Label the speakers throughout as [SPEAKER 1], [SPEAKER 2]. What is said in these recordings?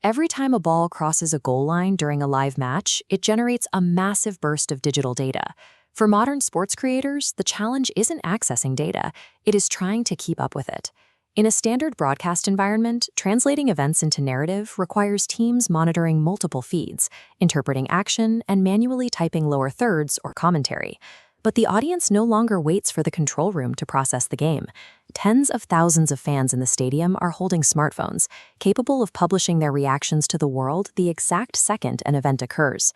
[SPEAKER 1] Every time a ball crosses a goal line during a live match, it generates a massive burst of digital data. For modern sports creators, the challenge isn't accessing data, it is trying to keep up with it. In a standard broadcast environment, translating events into narrative requires teams monitoring multiple feeds, interpreting action, and manually typing lower thirds or commentary. But the audience no longer waits for the control room to process the game. Tens of thousands of fans in the stadium are holding smartphones, capable of publishing their reactions to the world the exact second an event occurs.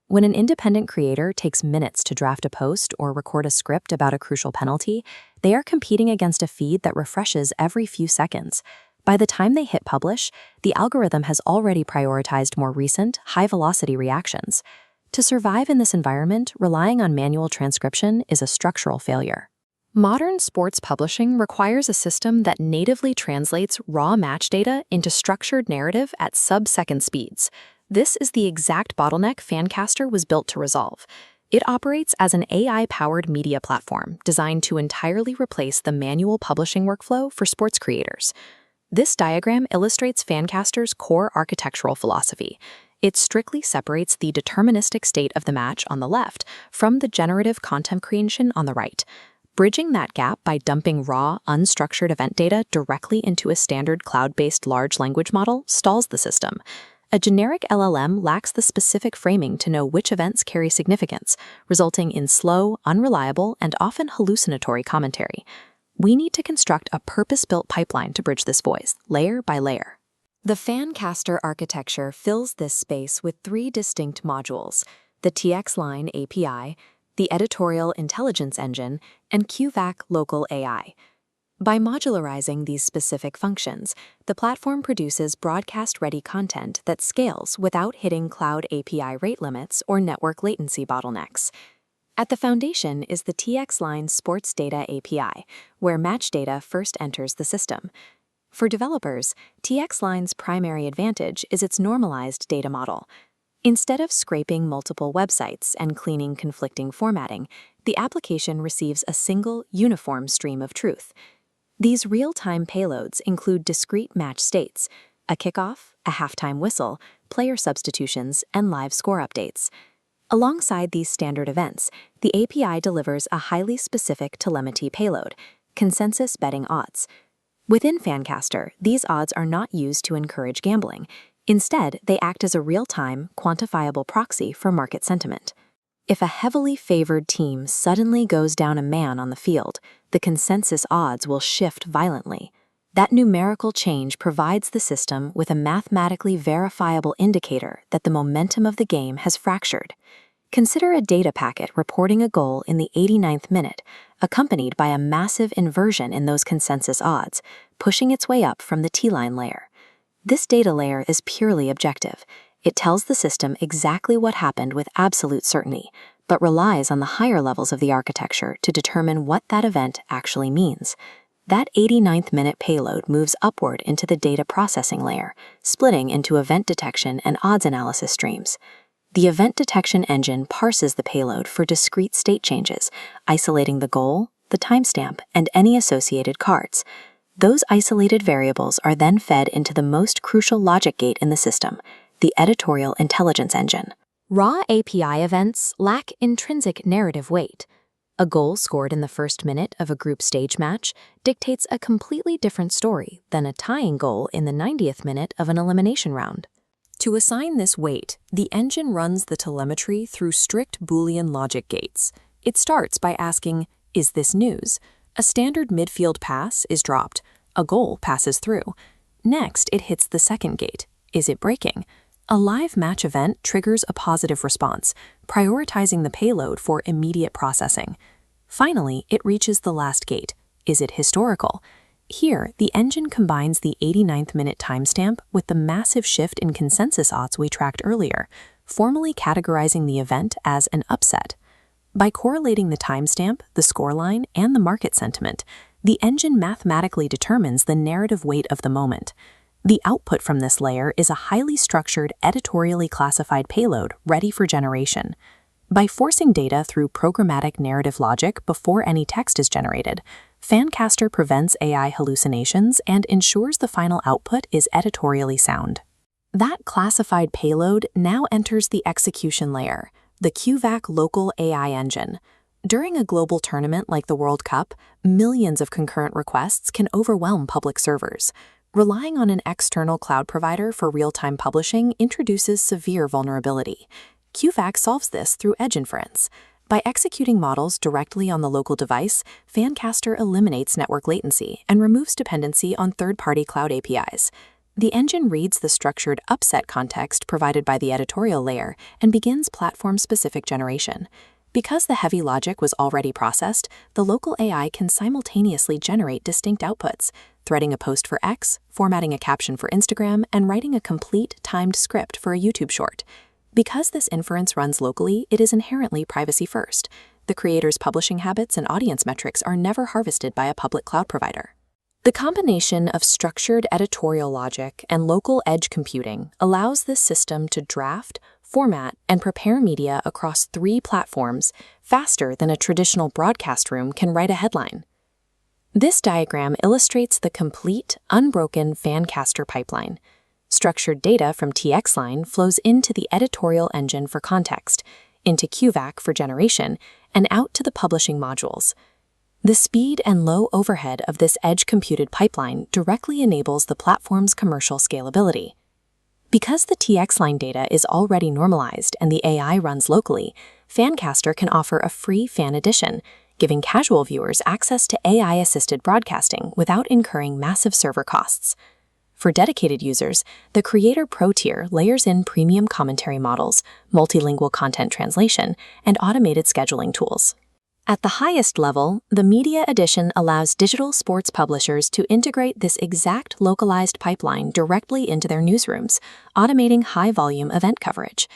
[SPEAKER 1] When an independent creator takes minutes to draft a post or record a script about a crucial penalty, they are competing against a feed that refreshes every few seconds. By the time they hit publish, the algorithm has already prioritized more recent, high-velocity reactions. To survive in this environment, relying on manual transcription is a structural failure. Modern sports publishing requires a system that natively translates raw match data into structured narrative at sub-second speeds. This is the exact bottleneck FanCaster was built to resolve. It operates as an AI-powered media platform designed to entirely replace the manual publishing workflow for sports creators. This diagram illustrates FanCaster's core architectural philosophy. It strictly separates the deterministic state of the match on the left from the generative content creation on the right. Bridging that gap by dumping raw, unstructured event data directly into a standard cloud-based large language model stalls the system. A generic LLM lacks the specific framing to know which events carry significance, resulting in slow, unreliable, and often hallucinatory commentary. We need to construct a purpose-built pipeline to bridge this void, layer by layer. The FanCaster architecture fills this space with three distinct modules: the TxLINE API, the Editorial Intelligence Engine, and QVAC Local AI. By modularizing these specific functions, the platform produces broadcast-ready content that scales without hitting cloud API rate limits or network latency bottlenecks. At the foundation is the TxLINE Sports Data API, where match data first enters the system. For developers, TxLINE's primary advantage is its normalized data model. Instead of scraping multiple websites and cleaning conflicting formatting, the application receives a single, uniform stream of truth. These real-time payloads include discrete match states, a kickoff, a halftime whistle, player substitutions, and live score updates. Alongside these standard events, the API delivers a highly specific telemetry payload, consensus betting odds. Within FanCaster, these odds are not used to encourage gambling. Instead, they act as a real-time, quantifiable proxy for market sentiment. If a heavily favored team suddenly goes down a man on the field, the consensus odds will shift violently. That numerical change provides the system with a mathematically verifiable indicator that the momentum of the game has fractured. Consider a data packet reporting a goal in the 89th minute, accompanied by a massive inversion in those consensus odds, pushing its way up from the TxLINE layer. This data layer is purely objective. It tells the system exactly what happened with absolute certainty, but relies on the higher levels of the architecture to determine what that event actually means. That 89th minute payload moves upward into the data processing layer, splitting into event detection and odds analysis streams. The event detection engine parses the payload for discrete state changes, isolating the goal, the timestamp, and any associated cards. Those isolated variables are then fed into the most crucial logic gate in the system, the Editorial Intelligence Engine. Raw API events lack intrinsic narrative weight. A goal scored in the first minute of a group stage match dictates a completely different story than a tying goal in the 90th minute of an elimination round. To assign this weight, the engine runs the telemetry through strict Boolean logic gates. It starts by asking, is this news? A standard midfield pass is dropped. A goal passes through. Next, it hits the second gate. Is it breaking? A live match event triggers a positive response, prioritizing the payload for immediate processing. Finally, it reaches the last gate. Is it historical? Here, the engine combines the 89th minute timestamp with the massive shift in consensus odds we tracked earlier, formally categorizing the event as an upset. By correlating the timestamp, the scoreline, and the market sentiment, the engine mathematically determines the narrative weight of the moment. The output from this layer is a highly structured, editorially classified payload ready for generation. By forcing data through programmatic narrative logic before any text is generated, FanCaster prevents AI hallucinations and ensures the final output is editorially sound. That classified payload now enters the execution layer, the QVAC Local AI engine. During a global tournament like the World Cup, millions of concurrent requests can overwhelm public servers. Relying on an external cloud provider for real-time publishing introduces severe vulnerability. QVAC solves this through edge inference. By executing models directly on the local device, FanCaster eliminates network latency and removes dependency on third-party cloud APIs. The engine reads the structured upset context provided by the editorial layer and begins platform-specific generation. Because the heavy logic was already processed, the local AI can simultaneously generate distinct outputs, threading a post for X, formatting a caption for Instagram, and writing a complete, timed script for a YouTube short. Because this inference runs locally, it is inherently privacy-first. The creator's publishing habits and audience metrics are never harvested by a public cloud provider. The combination of structured editorial logic and local edge computing allows this system to draft, format, and prepare media across 3 platforms faster than a traditional broadcast room can write a headline. This diagram illustrates the complete, unbroken FanCaster pipeline. Structured data from TxLINE flows into the editorial engine for context, into QVAC for generation, and out to the publishing modules. The speed and low overhead of this edge-computed pipeline directly enables the platform's commercial scalability. Because the TxLINE data is already normalized and the AI runs locally, FanCaster can offer a free fan edition, giving casual viewers access to AI-assisted broadcasting without incurring massive server costs. For dedicated users, the Creator Pro tier layers in premium commentary models, multilingual content translation, and automated scheduling tools. At the highest level, the Media Edition allows digital sports publishers to integrate this exact localized pipeline directly into their newsrooms, automating high-volume event coverage.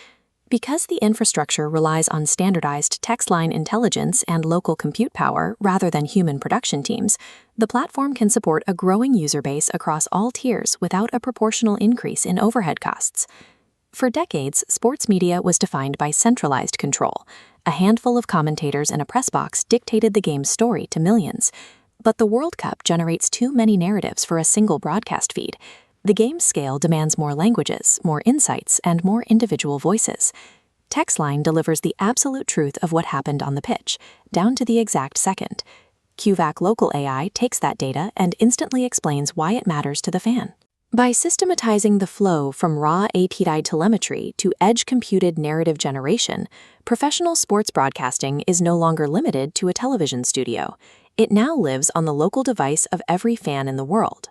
[SPEAKER 1] Because the infrastructure relies on standardized TxLINE intelligence and local compute power rather than human production teams, the platform can support a growing user base across all tiers without a proportional increase in overhead costs. For decades, sports media was defined by centralized control. A handful of commentators in a press box dictated the game's story to millions. But the World Cup generates too many narratives for a single broadcast feed. The game's scale demands more languages, more insights, and more individual voices. TxLINE delivers the absolute truth of what happened on the pitch, down to the exact second. QVAC Local AI takes that data and instantly explains why it matters to the fan. By systematizing the flow from raw API telemetry to edge-computed narrative generation, professional sports broadcasting is no longer limited to a television studio. It now lives on the local device of every fan in the world.